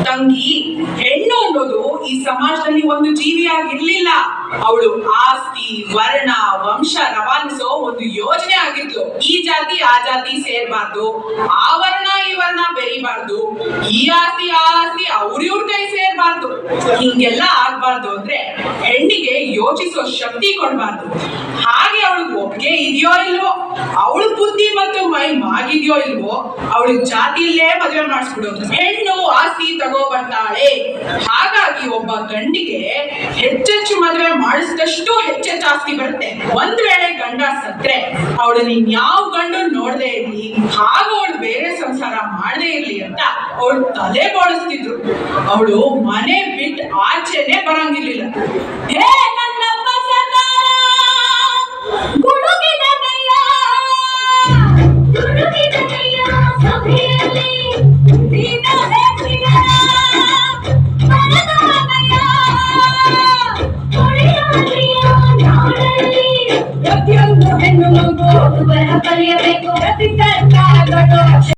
ತಂಗಿ, ಹೆಣ್ಣು ಅನ್ನೋದು ಈ ಸಮಾಜದಲ್ಲಿ ಒಂದು ಜೀವಿಯಾಗಿರ್ಲಿಲ್ಲ. ಅವಳು ಆಸ್ತಿ, ವರ್ಣ, ವಂಶ ರವಾನಿಸೋ ಒಂದು ಯೋಜನೆ ಆಗಿದ್ಲು. ಈ ಜಾತಿ ಆ ಜಾತಿ ಸೇರ್ಬಾರ್ದು, ಆ ವರ್ಣ ಈ ವರ್ಣ ಬೆರಿಬಾರ್ದು, ಈ ಆಸ್ತಿ ಆ ಆಸ್ತಿ ಅವ್ರಿವ್ರ ಕೈ ಸೇರ್ಬಾರ್ದು. ಹಿಂಗೆಲ್ಲ ಆಗ್ಬಾರ್ದು ಅಂದ್ರೆ ಹೆಣ್ಣಿಗೆ ಯೋಚಿಸೋ ಶಕ್ತಿ ಕೊಡ್ಬಾರ್ದು. ಹಾಗೆ ಅವಳಿಗೆ ಒಪ್ಪಿಗೆ ಇದೆಯೋ ಇಲ್ವೋ, ಅವಳ ಬುದ್ಧಿ ಮತ್ತು ಮೈ ಮಾಗಿದ್ಯೋ ಇಲ್ವೋ, ಅವಳಿಗೆ ಜಾತಿಯಲ್ಲೇ ಮದುವೆ ಮಾಡಿಸ್ಬಿಡೋದು. ಹೆಣ್ಣು ಆಸ್ತಿ ತಗೋ ಬರ್ತಾಳೆ. ಹಾಗಾಗಿ ಒಬ್ಬ ಗಂಡಿಗೆ ಹೆಚ್ಚೆಚ್ಚು ಮದುವೆ ಮಾಡಿಸಿದಷ್ಟು ಹೆಚ್ಚೆಚ್ಚು ಆಸ್ತಿ ಬರುತ್ತೆ. ಒಂದ್ ವೇಳೆ ಗಂಡ ಸತ್ರೆ ಅವಳನ್ನ ಇನ್ಯಾವ ಗಂಡು ನೋಡದೆ ಇರ್ಲಿ, ಹಾಗ ಅವಳು ಬೇರೆ ಸಂಸಾರ ಮಾಡದೇ ಇರ್ಲಿ ಅಂತ ಅವಳು ತಲೆ ಬೋಳಿಸ್ತಿದ್ರು. ಅವಳು ಮನೆ ಬಿಟ್ಟು ಆಚೆನೆ ಬರಂಗಿರ್ಲಿಲ್ಲ. ಹೇ ನನ್ನಪ್ಪ ಸರ್ದಾರ, ಗುಡುಗಿದ ಕೈಯ, ಗುಡುಗಿದ ಕೈಯ ಸಭೆಯಲ್ಲಿ ನೀನ ಹೆಚ್ಚಿಗರ ಮನದಾಗಯ್ಯ, ಕೊಳೆಯಾಗಿಯ ನಾಡಲ್ಲಿ ಪ್ರತಿಯೊಂದು ಹೆಣ್ಣು ಮಗು ಬರಹ ಕಲಿಯಬೇಕು. ಪ್ರತಿ ಸರ್ಕಾರಗಳು